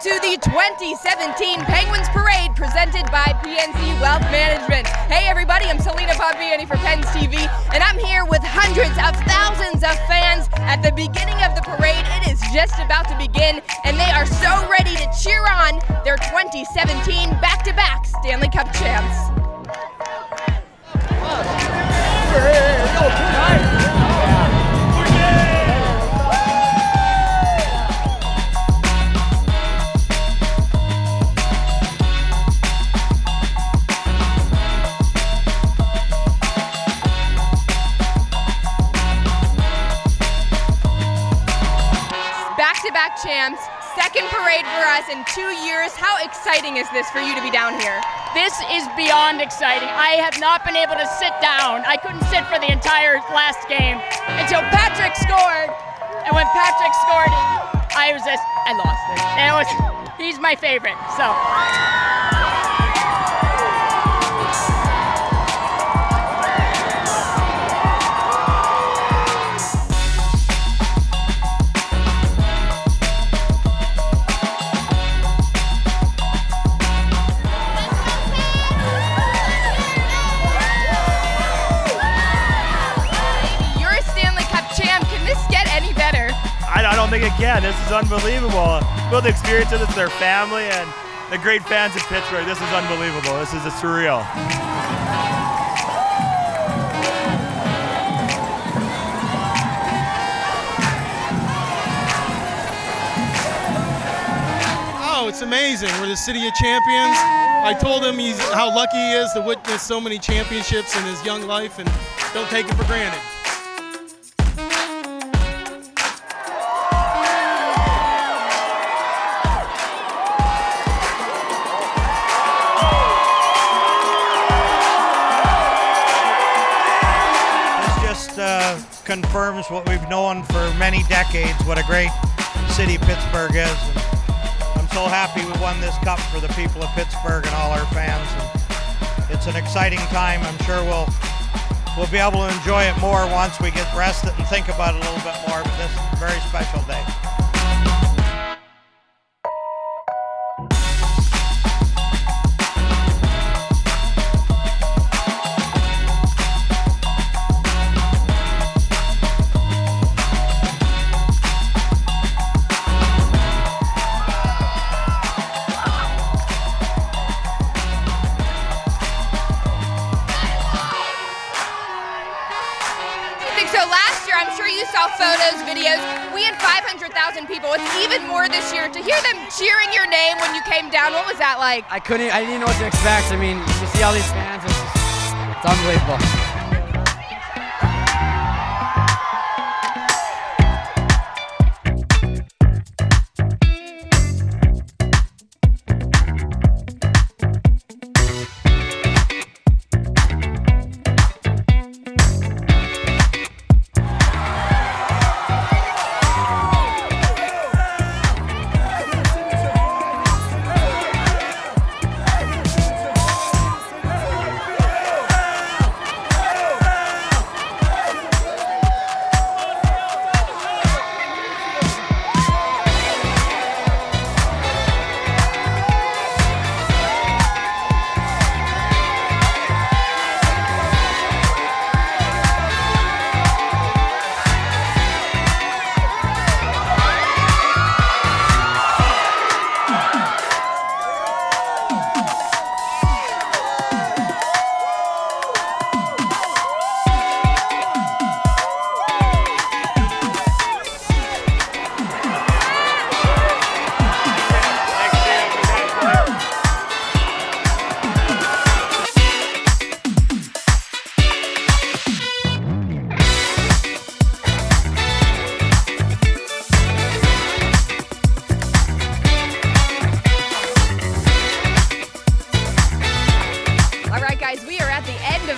to the 2017 Penguins Parade presented by PNC Wealth Management. Hey everybody, I'm Selena Pompiani for Pens TV, and I'm here with hundreds of thousands of fans at the beginning of the parade. It is just about to begin, and they are so ready to cheer on their 2017 back-to-back Stanley Cup champs. Back-to-back champs, second parade for us in 2 years. How exciting is this for you to be down here? This is beyond exciting. I have not been able to sit down. I couldn't sit for the entire last game until Patrick scored. And when Patrick scored, I lost it. And he's my favorite, so. I don't think it can. This is unbelievable. Both the experience of this, their family, and the great fans of Pittsburgh. This is unbelievable. This is surreal. Oh, it's amazing. We're the city of champions. I told him how lucky he is to witness so many championships in his young life, and don't take it for granted. Confirms what we've known for many decades, what a great city Pittsburgh is. And I'm so happy we won this cup for the people of Pittsburgh and all our fans. And it's an exciting time. I'm sure we'll be able to enjoy it more once we get rested and think about it a little bit more, but this is a very special day. So last year, I'm sure you saw photos, videos, we had 500,000 people. It's even more this year. To hear them cheering your name when you came down, what was that like? I didn't know what to expect. I mean, you see all these fans, it's unbelievable.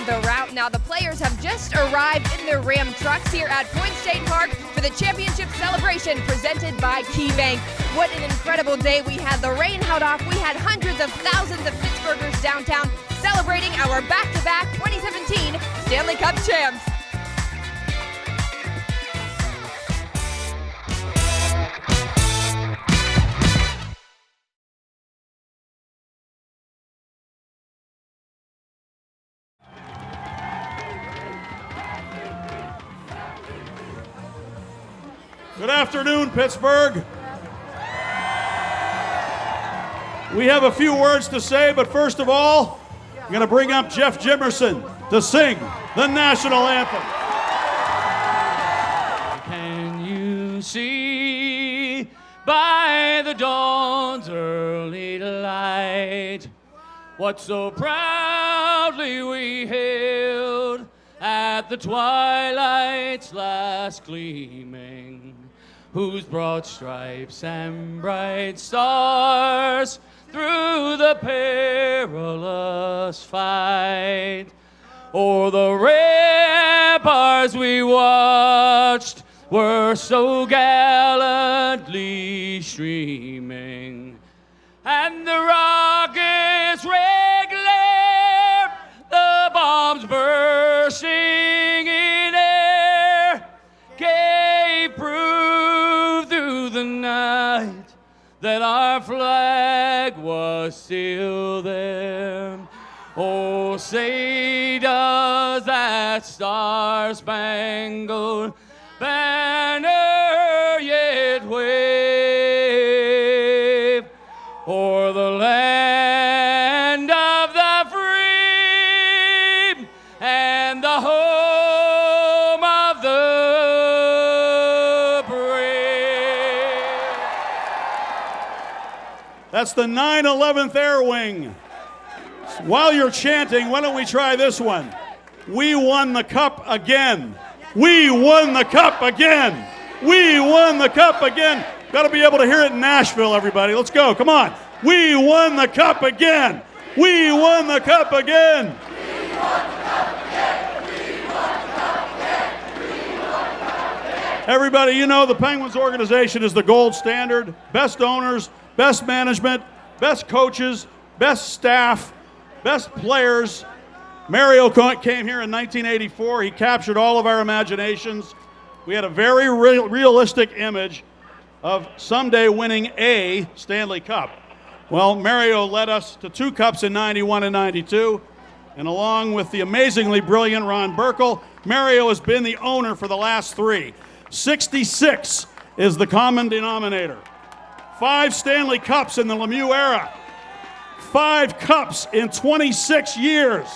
The route now. The players have just arrived in their Ram trucks here at Point State Park for the championship celebration presented by KeyBank. What an incredible day we had. The rain held off. We had hundreds of thousands of Pittsburghers downtown celebrating our back-to-back 2017 Stanley Cup champs. Good afternoon, Pittsburgh. We have a few words to say, but first of all, I'm going to bring up Jeff Jimerson to sing the national anthem. Can you see by the dawn's early light what so proudly we hailed at the twilight's last gleaming, whose broad stripes and bright stars through the perilous fight o'er the ramparts we watched were so gallantly streaming, and the rockets' red glare, the bombs bursting in air, gave proof through the night that our flag was still there. Oh, say does that star-spangled banner yet wave o'er the land of the free and the home of the brave? That's the 911th Air Wing. While you're chanting, why don't we try this one? We won the cup again. We won the cup again. We won the cup again. Got to be able to hear it in Nashville, everybody. Let's go. Come on. We won the cup again. We won the cup again. We won the cup again. We won the cup again. We won the cup again. Everybody, you know the Penguins organization is the gold standard. Best owners, best management, best coaches, best staff, best players. Mario came here in 1984. He captured all of our imaginations. We had a very realistic image of someday winning a Stanley Cup. Well, Mario led us to 2 cups in 91 and 92. And along with the amazingly brilliant Ron Burkle, Mario has been the owner for the last 3. 66 is the common denominator. 5 Stanley Cups in the Lemieux era. 5 cups in 26 years.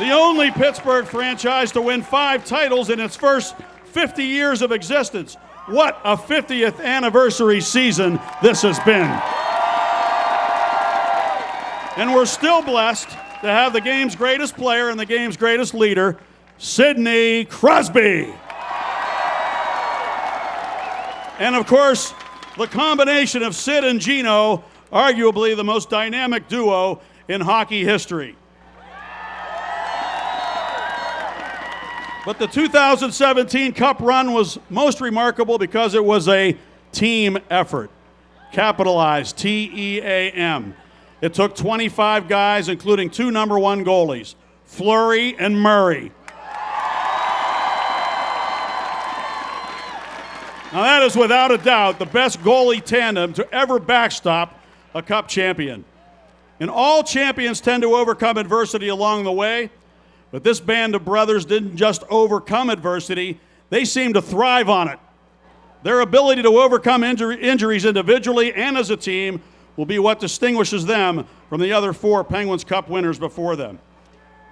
The only Pittsburgh franchise to win 5 titles in its first 50 years of existence. What a 50th anniversary season this has been. And we're still blessed to have the game's greatest player and the game's greatest leader, Sidney Crosby. And of course, the combination of Sid and Gino, arguably the most dynamic duo in hockey history. But the 2017 Cup run was most remarkable because it was a team effort. Capitalized, T-E-A-M. It took 25 guys, including 2 number 1 goalies, Fleury and Murray. Now that is without a doubt the best goalie tandem to ever backstop a Cup champion. And all champions tend to overcome adversity along the way. But this band of brothers didn't just overcome adversity, they seemed to thrive on it. Their ability to overcome injuries individually and as a team will be what distinguishes them from the other 4 Penguins Cup winners before them.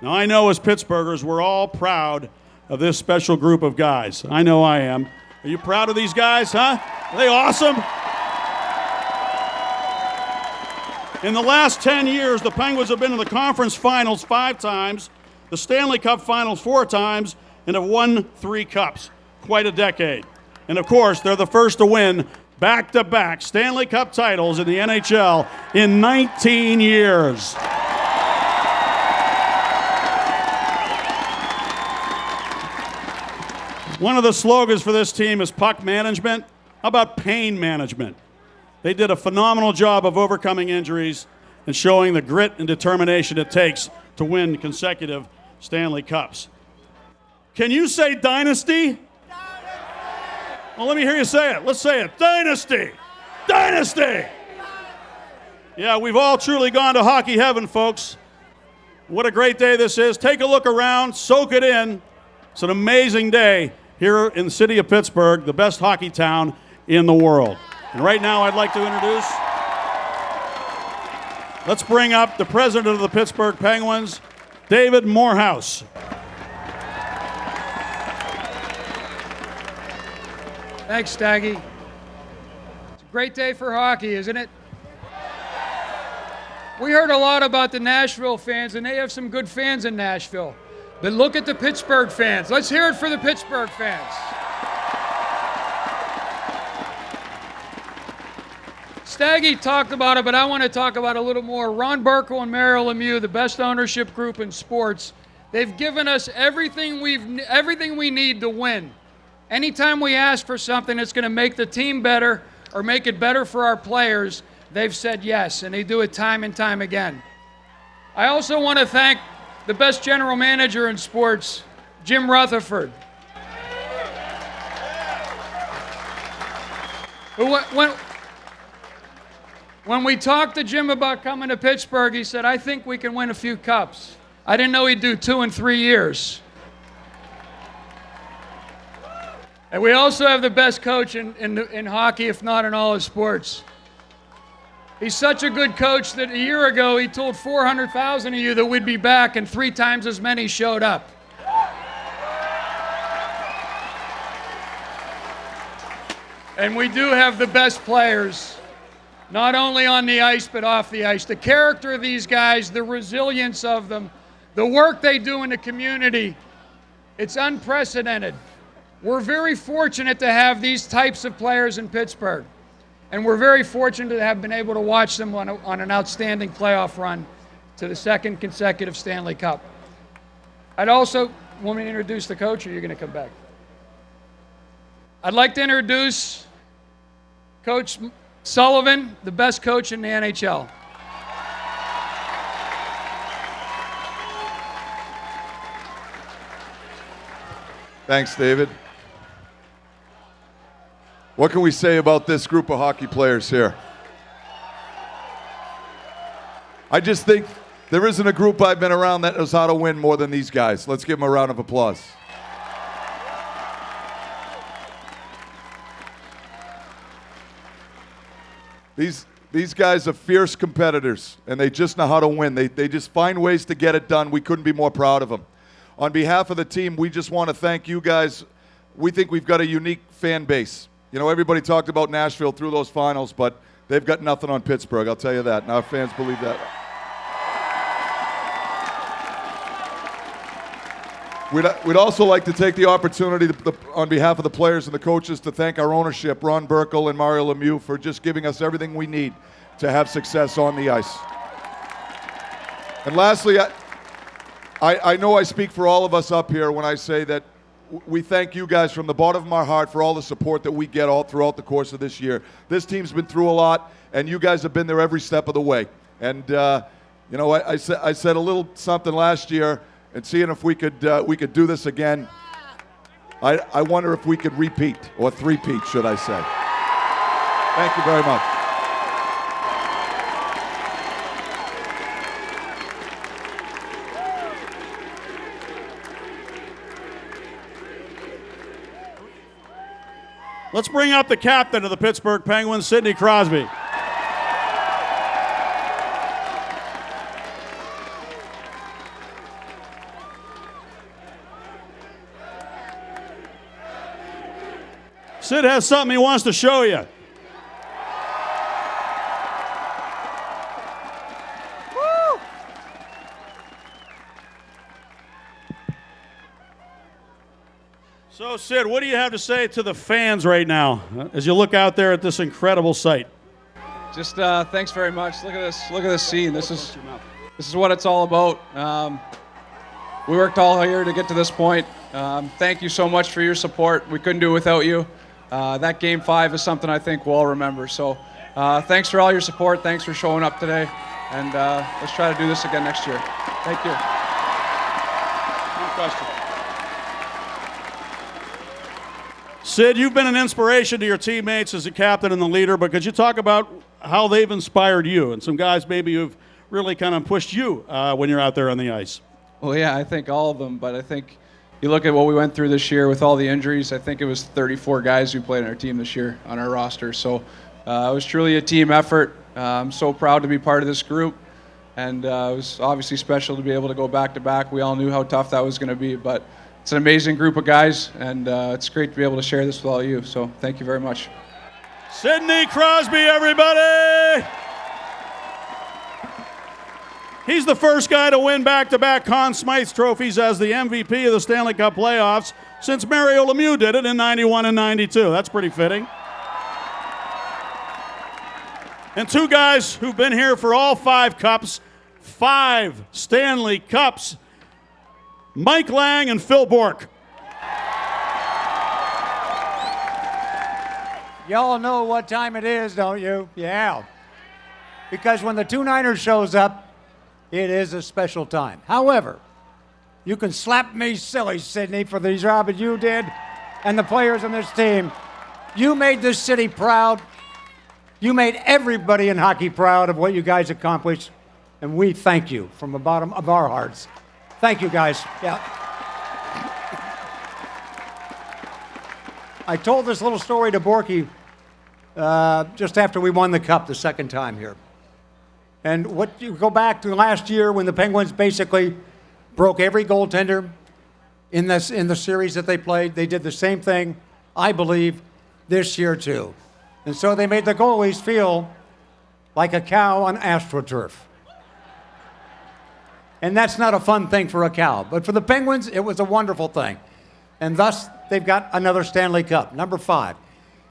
Now I know as Pittsburghers, we're all proud of this special group of guys. I know I am. Are you proud of these guys, huh? Are they awesome? In the last 10 years, the Penguins have been in the conference finals 5 times, the Stanley Cup Finals 4 times, and have won 3 cups. Quite a decade. And of course, they're the first to win back-to-back Stanley Cup titles in the NHL in 19 years. One of the slogans for this team is puck management. How about pain management? They did a phenomenal job of overcoming injuries and showing the grit and determination it takes to win consecutive Stanley Cups. Can you say dynasty? Well, let me hear you say it. Let's say it. Dynasty! Dynasty! Yeah, we've all truly gone to hockey heaven, folks. What a great day this is. Take a look around, soak it in. It's an amazing day here in the city of Pittsburgh, the best hockey town in the world. And right now I'd like to introduce, let's bring up the president of the Pittsburgh Penguins, David Morehouse. Thanks, Staggy. It's a great day for hockey, isn't it? We heard a lot about the Nashville fans, and they have some good fans in Nashville. But look at the Pittsburgh fans. Let's hear it for the Pittsburgh fans. Staggy talked about it, but I want to talk about it a little more. Ron Burkle and Mario Lemieux, the best ownership group in sports, they've given us everything we need to win. Anytime we ask for something that's going to make the team better or make it better for our players, they've said yes, and they do it time and time again. I also want to thank the best general manager in sports, Jim Rutherford. When we talked to Jim about coming to Pittsburgh, he said, I think we can win a few cups. I didn't know he'd do 2 in 3 years. And we also have the best coach in hockey, if not in all of sports. He's such a good coach that a year ago he told 400,000 of you that we'd be back, and 3 times as many showed up. And we do have the best players, not only on the ice but off the ice. The character of these guys, the resilience of them, the work they do in the community, it's unprecedented. We're very fortunate to have these types of players in Pittsburgh. And we're very fortunate to have been able to watch them on an outstanding playoff run to the 2nd consecutive Stanley Cup. I'd also want me to introduce the coach, or you're going to come back? I'd like to introduce Coach Sullivan, the best coach in the NHL. Thanks, David. What can we say about this group of hockey players here? I just think there isn't a group I've been around that knows how to win more than these guys. Let's give them a round of applause. These guys are fierce competitors, and they just know how to win. They just find ways to get it done. We couldn't be more proud of them. On behalf of the team, we just want to thank you guys. We think we've got a unique fan base. You know, everybody talked about Nashville through those finals, but they've got nothing on Pittsburgh, I'll tell you that, and our fans believe that. We'd also like to take the opportunity on behalf of the players and the coaches to thank our ownership, Ron Burkle and Mario Lemieux, for just giving us everything we need to have success on the ice. And lastly, I know I speak for all of us up here when I say that we thank you guys from the bottom of our heart for all the support that we get all throughout the course of this year. This team's been through a lot, and you guys have been there every step of the way. And you know, I said a little something last year, and seeing if we could do this again. I wonder if we could repeat, or three-peat, should I say. Thank you very much. Let's bring up the captain of the Pittsburgh Penguins, Sidney Crosby. Sid has something he wants to show you. Woo! So, Sid, what do you have to say to the fans right now as you look out there at this incredible sight? Just thanks very much. Look at this. Look at this scene. This is what it's all about. We worked all year to get to this point. Thank you so much for your support. We couldn't do it without you. That Game 5 is something I think we'll all remember. So thanks for all your support. Thanks for showing up today. And let's try to do this again next year. Thank you. No question. Sid, you've been an inspiration to your teammates as a captain and the leader, but could you talk about how they've inspired you and some guys maybe who've really kind of pushed you when you're out there on the ice? Well, yeah, I think all of them, but I think you look at what we went through this year with all the injuries. I think it was 34 guys who played on our team this year on our roster. So it was truly a team effort. I'm so proud to be part of this group. And it was obviously special to be able to go back-to-back. We all knew how tough that was going to be, but it's an amazing group of guys, and it's great to be able to share this with all of you. So thank you very much. Sidney Crosby, everybody! He's the first guy to win back-to-back Conn Smythe trophies as the MVP of the Stanley Cup playoffs since Mario Lemieux did it in 91 and 92. That's pretty fitting. And two guys who've been here for all 5 cups, 5 Stanley Cups, Mike Lang and Phil Bourque. Y'all know what time it is, don't you? Yeah. Because when the 2-Niners shows up, it is a special time. However, you can slap me silly, Sidney, for the job that you did and the players on this team. You made this city proud. You made everybody in hockey proud of what you guys accomplished, and we thank you from the bottom of our hearts. Thank you, guys. Yeah. I told this little story to Borky just after we won the Cup the second time here. And what you go back to last year when the Penguins basically broke every goaltender in the series that they played. They did the same thing, I believe, this year too. And so they made the goalies feel like a cow on AstroTurf. And that's not a fun thing for a cow. But for the Penguins, it was a wonderful thing. And thus, they've got another Stanley Cup, number 5.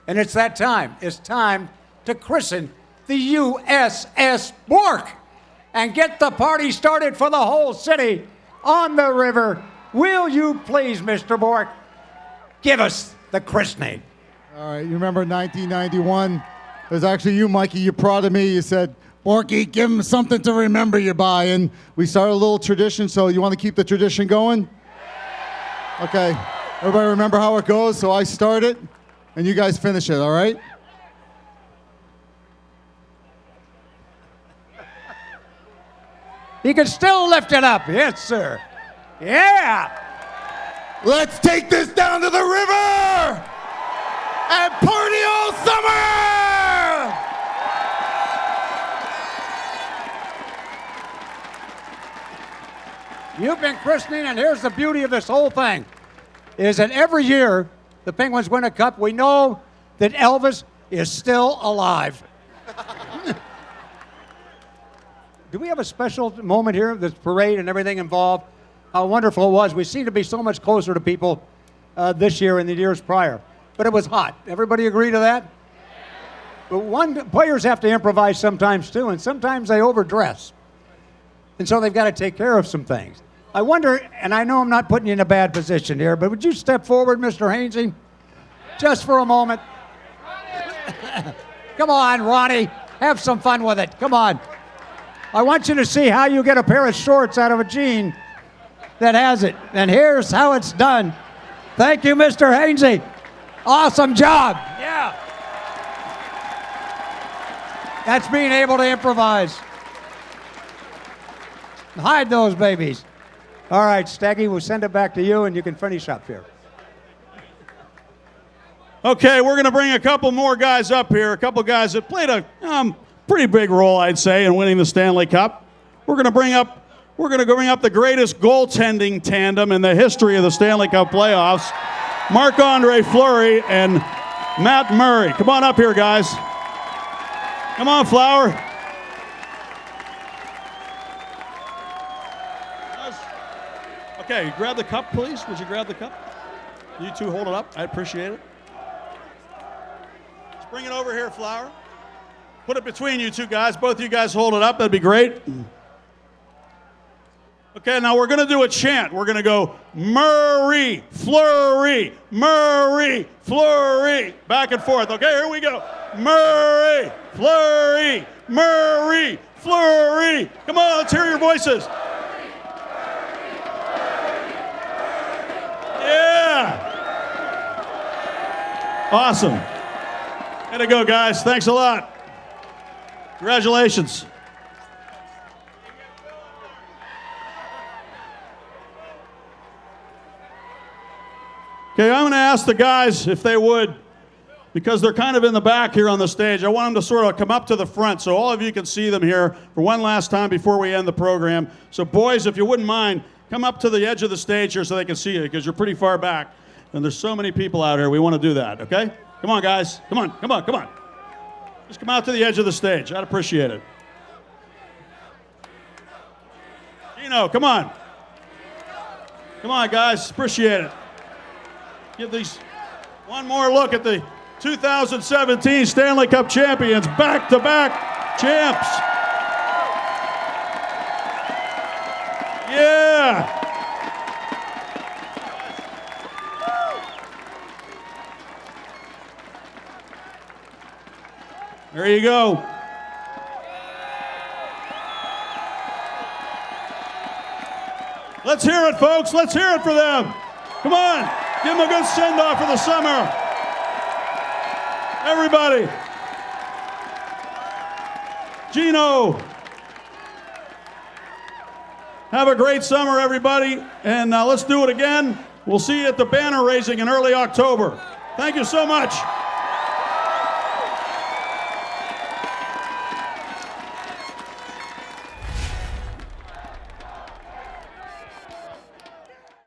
And it's that time. It's time to christen the USS Bourque and get the party started for the whole city on the river. Will you please, Mr. Bourque, give us the christening? All right, you remember 1991? It was actually you, Mikey. You prodded me. You said, Borky, give him something to remember you by. And we started a little tradition, so you want to keep the tradition going? Okay. Everybody remember how it goes? So I start it, and you guys finish it, all right? You can still lift it up. Yes, sir. Yeah. Let's take this down to the river and party all summer! You've been christening, and here's the beauty of this whole thing, is that every year the Penguins win a cup, we know that Elvis is still alive. Do we have a special moment here, this parade and everything involved? How wonderful it was. We seem to be so much closer to people this year and the years prior. But it was hot. Everybody agree to that? But players have to improvise sometimes too, and sometimes they overdress. And so they've got to take care of some things. I wonder, and I know I'm not putting you in a bad position here, but would you step forward, Mr. Hainsey, just for a moment? Come on, Ronnie. Have some fun with it. Come on. I want you to see how you get a pair of shorts out of a jean that has it. And here's how it's done. Thank you, Mr. Hainsey. Awesome job. Yeah. That's being able to improvise. Hide those babies. All right, Staggy, we'll send it back to you, and you can finish up here. Okay, we're going to bring a couple more guys up here, a couple guys that played a pretty big role, I'd say, in winning the Stanley Cup. We're going to bring up the greatest goaltending tandem in the history of the Stanley Cup playoffs, Marc-Andre Fleury and Matt Murray. Come on up here, guys. Come on, Flower. Okay, grab the cup, please. Would you grab the cup? You two hold it up. I appreciate it. Let's bring it over here, Flower. Put it between you two guys. Both of you guys hold it up. That'd be great. Okay, now we're going to do a chant. We're going to go Murray, Fleury, Murray, Fleury. Back and forth. Okay, here we go. Murray, Fleury, Murray, Fleury. Come on, let's hear your voices. Yeah. Awesome. Way to go, guys. Thanks a lot. Congratulations. Okay, I'm going to ask the guys if they would, because they're kind of in the back here on the stage. I want them to sort of come up to the front so all of you can see them here for one last time before we end the program. So boys, if you wouldn't mind, come up to the edge of the stage here so they can see you, because you're pretty far back. And there's so many people out here. We want to do that, okay? Come on, guys. Come on, come on, come on. Just come out to the edge of the stage. I'd appreciate it. Gino, come on. Come on, guys. Appreciate it. Give these one more look at the 2017 Stanley Cup champions, back-to-back champs. Yeah. There you go. Let's hear it, folks. Let's hear it for them. Come on. Give them a good send-off for the summer. Everybody. Gino. Have a great summer, everybody. And let's do it again. We'll see you at the banner raising in early October. Thank you so much.